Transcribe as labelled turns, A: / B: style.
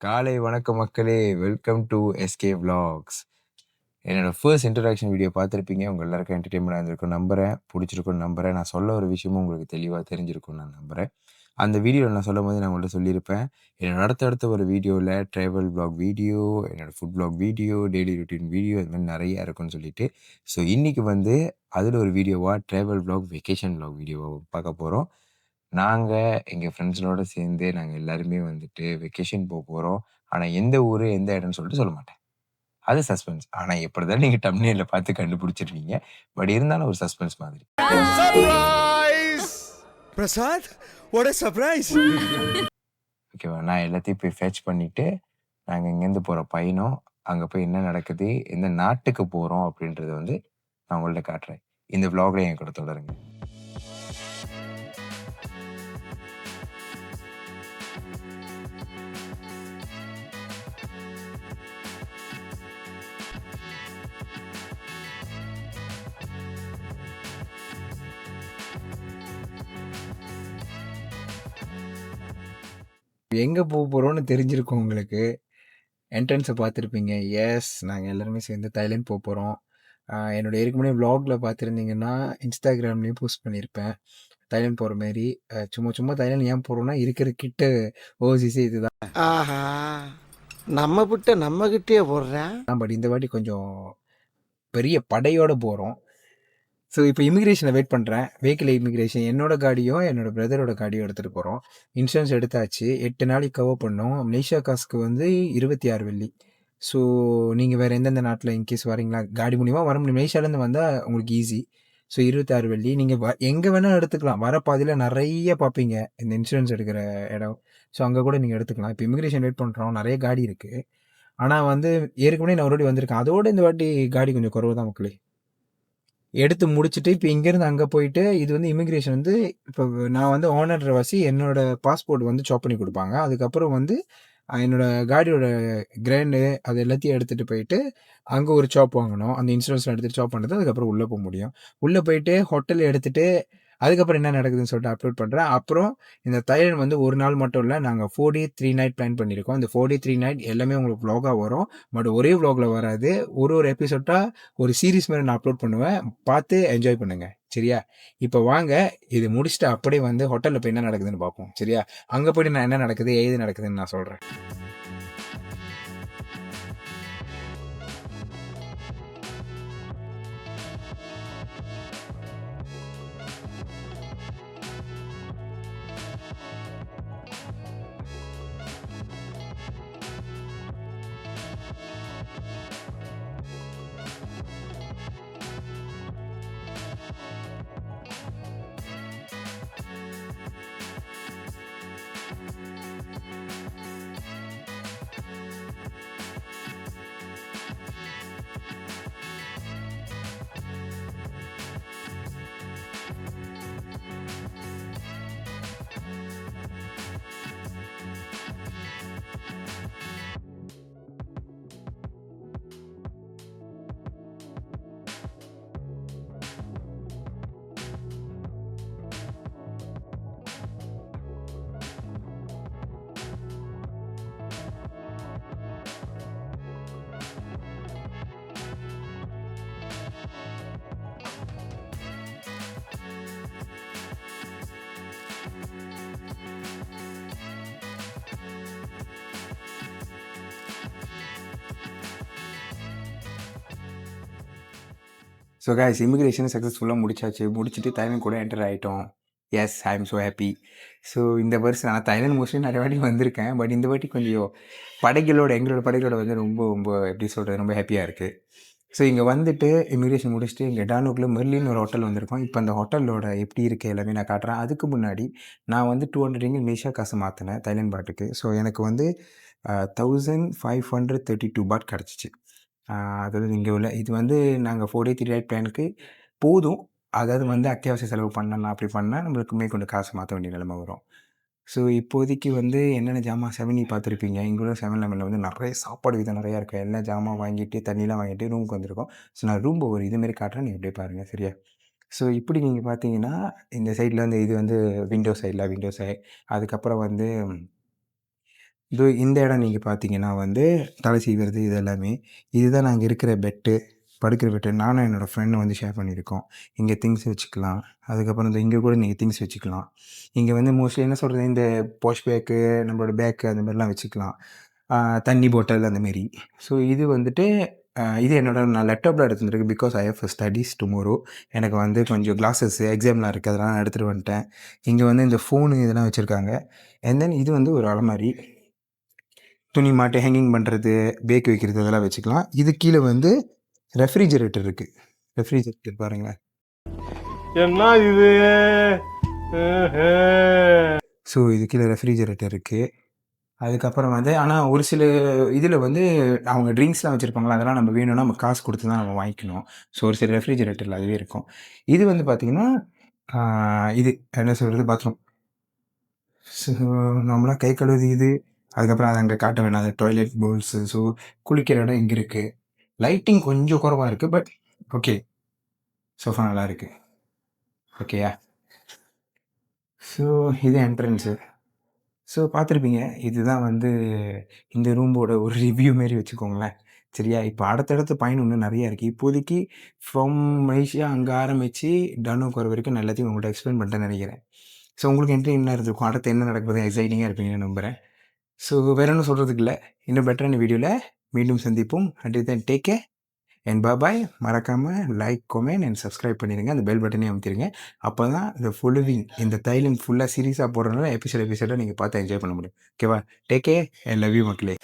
A: காலை வணக்கம் மக்களே! Welcome to SK vlogs. என்னோட ஃபர்ஸ்ட் இன்ட்ரோடக்ஷன் வீடியோ பார்த்துருப்பீங்க. உங்க எல்லாருக்கும் என்டர்டெயின்மெண்ட்டா இருந்திருக்கும்னு நம்புறேன். புடிச்சிருக்கும்னு நம்புறேன். நான் சொல்ல ஒரு விஷயமும் உங்களுக்கு தெளிவா தெரிஞ்சிருக்கும்னு நான் நம்புறேன். அந்த வீடியோல நான் சொல்லும்போது நான் உங்கள்ட்ட சொல்லியிருப்பேன். என்னோட அடுத்தடுத்த ஒரு வீடியோல ட்ராவல் விளாக் வீடியோ, என்னோட food vlog video, daily routine video இது மாரி நெறைய இருக்கும்னு சொல்லிட்டு. ஸோ இன்னைக்கு வந்து அதில ஒரு வீடியோவா ட்ராவல் விளாக், வெக்கேஷன் விளாக் வீடியோவா பார்க்க போறோம். நாங்க எங்க ஃப்ரெண்ட்ஸோட சேர்ந்து நாங்க எல்லாருமே வந்துட்டு வெக்கேஷன் போறோம். ஆனா எந்த ஊரு, எந்த இடம்னு சொல்லிட்டு சொல்ல மாட்டேன். அது சஸ்பென்ஸ். ஆனா எப்படிதான் நீங்க தம்ப்நெயில்ல பார்த்து கண்டுபிடிச்சிருவீங்க. பட் இருந்தாலும் ஒரு சஸ்பென்ஸ் மாதிரி.
B: Surprise! Prasad, what a surprise!
A: ஓகேவா? நான் எல்லாத்தையும் போய் ஃபெட்ச் பண்ணிட்டு, நாங்க இங்கேருந்து போற பயணம், அங்க போய் என்ன நடக்குது, எந்த நாட்டுக்கு போறோம் அப்படின்றத வந்து நான் உங்கள்ட்ட காட்டுறேன். இந்த விளாக்ல என் கூட தொடருங்க. எங்க போறோம்னு தெரிஞ்சிருக்கும் உங்களுக்கு. என்ட்ரன்ஸ பார்த்துருப்பீங்க. எஸ் நாங்க எல்லாருமே சேர்ந்து தாய்லாந்து போறோம். என்னோட ஏற்கனவே முன்னாடி விளாக்ல பார்த்துருந்தீங்கன்னா, இன்ஸ்டாகிராம்லயும் போஸ்ட் பண்ணியிருப்பேன். தாய்லாந்து போற மாரி. சும்மா சும்மா தாய்லாந்து ஏன் போறோம்னா, இருக்கிற கிட்ட ஓசிஸே இதுதான்.
B: ஆஹா, நம்ம புட்ட நம்ம கிட்டே போடுறேன்.
A: பட் இந்த வாட்டி கொஞ்சம் பெரிய படையோட போறோம். ஸோ இப்போ இமிகிரேஷன்ல வெயிட் பண்றேன். வெஹிக்கிள் இமிகிரேஷன் என்னோட காடியும், என்னோட பிரதரோட காடியும் எடுத்துட்டு போறோம். இன்சூரன்ஸ் எடுத்தாச்சு. 8 நாளைக்கு கவர் பண்ணோம். மலேசியா காசுக்கு வந்து 26 வெள்ளி. ஸோ நீங்க வேற எந்தெந்த நாட்ல இன்கேஸ் வரீங்களா? காடி மூலியமா வர முடியும். மலேசியாலேருந்து வந்தா உங்களுக்கு ஈஸி. ஸோ 26 வெள்ளி. நீங்க எங்க வேணா எடுத்துக்கலாம். வர பாதையில நெறைய பார்ப்பீங்க. இந்த இன்சூரன்ஸ் எடுக்கிற இடம். ஸோ அங்க கூட நீங்க எடுத்துக்கலாம். இப்போ இமிகிரேஷன் வெயிட் பண்றோம். நெறைய காடி இருக்கு. ஆனா வந்து ஏற்கனவே நான் ஒரு வாட்டி வந்திருக்கேன். அதோட இந்த வாட்டி காடி கொஞ்சம் குறைவு தான் மக்களே. எடுத்து முடிச்சுட்டு, இப்ப இங்கேருந்து அங்க போயிட்டு, இது வந்து இமிகிரேஷன் வந்து இப்ப நான் வந்து ஓனர்ன்ற வாசி என்னோட பாஸ்போர்ட் வந்து சாப் பண்ணி குடுப்பாங்க. அதுக்கப்புறம் வந்து என்னோட காடியோட கிராண்டு அது எல்லாத்தையும் எடுத்துட்டு போயிட்டு, அங்க ஒரு சாப் வாங்கணும். அந்த இன்சூரன்ஸ்லாம் எடுத்துட்டு சாப் பண்ணிட்டு அதுக்கப்புறம் உள்ள போ முடியும். உள்ள போயிட்டு ஹோட்டல் எடுத்துட்டு, அதுக்கப்புறம் என்ன நடக்குதுன்னு சொல்லிட்டு அப்லோட் பண்றேன். அப்புறம் இந்த தைலண்ட் வந்து 1 நாள் மட்டும் இல்ல. நாங்க 4 டே 3 நைட் பிளான் பண்ணியிருக்கோம். இந்த 4 டே 3 நைட் எல்லாமே உங்களுக்கு விளாகா வரும். பட் ஒரே விளாக்ல வராது. ஒரு எபிசோடா ஒரு சீரிஸ் மாரி நான் அப்லோட் பண்ணுவேன். பார்த்து என்ஜாய் பண்ணுங்க. சரியா? இப்ப வாங்க இது முடிச்சுட்டு அப்படியே வந்து ஹோட்டல்ல போய் என்ன நடக்குதுன்னு பார்ப்போம். சரியா? அங்க போயிட்டு நான் என்ன நடக்குது, ஏது நடக்குதுன்னு நான் சொல்றேன். ஸோ கைஸ் இமிகிரேஷன் சக்ஸஸ்ஃபுல்லாக முடிச்சாச்சு. முடிச்சுட்டு தாய்லாந்து கூட என்டர் ஆகிட்டோம். Yes I am so happy. So இந்த வருஷம் நான் தாய்லாந்து மோஸ்ட்லி நிறைய வாட்டி வந்திருக்கேன். பட் இந்த வாட்டி கொஞ்சம் எங்களோட படைகளோட வந்து ரொம்ப ரொம்ப எப்படி சொல்கிறது, ரொம்ப ஹாப்பியாக இருக்குது. ஸோ இங்கே வந்துட்டு இமிகிரேஷன் முடிச்சுட்டு இங்கே டானூக்கில் மெர்லின்னு ஒரு ஹோட்டல் வந்திருக்கோம். இப்போ அந்த ஹோட்டலோட எப்படி இருக்குது எல்லாமே நான் காட்டுறேன். அதுக்கு முன்னாடி நான் வந்து 200 ரிங்கிட் மலேசியா காசு மாற்றினேன் தாய்லாந்து பாட்டுக்கு. ஸோ எனக்கு வந்து 1532 பாட் கிடச்சிச்சு. அதாவது இங்கே உள்ள இது வந்து நாங்கள் 4 டே 3 நைட் பிளானுக்கு போதும். அதாவது வந்து அத்தியாவசிய செலவு பண்ணலாம். அப்படி பண்ணால் நம்மளுக்கு மேற்கொண்டு காசு மாற்ற வேண்டிய நிலைமை வரும். ஸோ இப்போதைக்கு வந்து என்னென்ன ஜாமான் 7 பார்த்துருப்பீங்க. இங்கே உள்ள 7-Elevenல வந்து நிறைய சாப்பாடு விதம் நிறையா இருக்கும். எல்லா ஜாமான் வாங்கிட்டு, தண்ணிலாம் வாங்கிட்டு ரூமுக்கு வந்திருக்கோம். ஸோ நான் ரூம் ஒரு இதுமாரி காட்டுறேன். நீங்கள் அப்படியே பாருங்கள். சரியா? ஸோ இப்படி நீங்கள் பார்த்தீங்கன்னா, இந்த சைடில் வந்து இது வந்து விண்டோ சைட். அதுக்கப்புறம் வந்து இதோ இந்த இடம் நீங்கள் பார்த்தீங்கன்னா வந்து தலை சீவுறது இது எல்லாமே. இதுதான் நாங்கள் இருக்கிற பெட்டு, படுக்கிற பெட்டு. நானும் என்னோடய ஃப்ரெண்டும் வந்து ஷேர் பண்ணியிருக்கோம். இங்கே திங்ஸ் வச்சுக்கலாம். அதுக்கப்புறம் இங்கே கூட நீங்கள் திங்ஸ் வச்சுக்கலாம். இங்கே வந்து மோஸ்ட்லி என்ன சொல்கிறது, இந்த வாஷ் பேக்கு, நம்மளோட பேக்கு அந்த மாதிரிலாம் வச்சுக்கலாம். தண்ணி பாட்டில் அந்தமாரி. ஸோ இது வந்துட்டு இது நான் லேப்டாப்பில் எடுத்துட்டு வந்துருக்கு. Because I have studies tomorrow. எனக்கு வந்து கொஞ்சம் கிளாஸஸ் எக்ஸாம்லாம் இருக்குது, அதெல்லாம் நான் எடுத்துகிட்டு வந்துட்டேன். இங்கே வந்து இந்த ஃபோனு இதெல்லாம் வச்சுருக்காங்க. அண்ட் தென் இது வந்து ஒரு அலமாரி. துணி மாட்டி ஹேங்கிங் பண்ணுறது, பேக் வைக்கிறது அதெல்லாம் வச்சுக்கலாம். இது கீழே வந்து ரெஃப்ரிஜரேட்டர் இருக்குது. ரெஃப்ரிஜரேட்டர் பாருங்களேன்.
C: என்ன இது?
A: ஸோ இது கீழே ரெஃப்ரிஜரேட்டர் இருக்குது. அதுக்கப்புறம் வந்து ஆனால் ஒரு சில இதில் வந்து அவங்க ட்ரிங்க்ஸ்லாம் வச்சுருப்பாங்களா, அதெல்லாம் நம்ம வேணும்னா நம்ம காசு கொடுத்து தான் நம்ம வாங்கிக்கணும். ஸோ ஒரு சில ரெஃப்ரிஜரேட்டரில் அதுவே இருக்கும். இது வந்து பார்த்திங்கன்னா இது என்ன சொல்கிறது, பாத்ரூம். ஸோ நார்மலாக கை கழுவுது இது. அதுக்கப்புறம் அதை அங்கே காட்ட வேணாம், அது டாய்லெட் பவுல்ஸு. ஸோ குளிக்கிற இடம் இங்கே இருக்குது. லைட்டிங் கொஞ்சம் குறைவாக இருக்குது, பட் ஓகே. சோஃபா நல்லா இருக்குது. ஓகேயா? ஸோ இது என்ட்ரன்ஸு. ஸோ பார்த்துருப்பீங்க. இதுதான் வந்து இந்த ரூமோட ஒரு ரிவ்யூ மாரி வச்சுக்கோங்களேன். சரியா? இப்போ அடுத்தடுத்து பயணம் இன்னும் நிறையா இருக்குது. இப்போதைக்கு ஃப்ரம் மலேசியா அங்கே ஆரம்பித்து டனோக் வர வரைக்கும் நான் எல்லாத்தையும் உங்கள்கிட்ட எக்ஸ்பிளைன் பண்ணிட்டேன்னு நினைக்கிறேன். ஸோ உங்களுக்கு என்ன இருந்திருக்கும், அடுத்து என்ன நடக்க போகுது, எக்ஸைட்டிங்காக இருப்பீங்கன்னு நம்புகிறேன். ஸோ வேறு ஒன்றும் சொல்கிறதுக்கு இல்லை. இன்னும் பெட்டரான வீடியோவில் மீண்டும் சந்திப்போம். Until then take care and பாய். மறக்காமல் லைக், கமெண்ட் அண்ட் சப்ஸ்கிரைப் பண்ணிடுங்க. அந்த பெல் பட்டனையும் அமுத்திடுங்க. அப்போ தான் இந்த ஃபாலோவிங் இந்த தைலம் ஃபுல்லாக சீரியஸாக போடுறதுனால எபிசோடாக நீங்கள் பார்த்து என்ஜாய் பண்ண முடியும். ஓகேவா? Take care and love you மக்களே.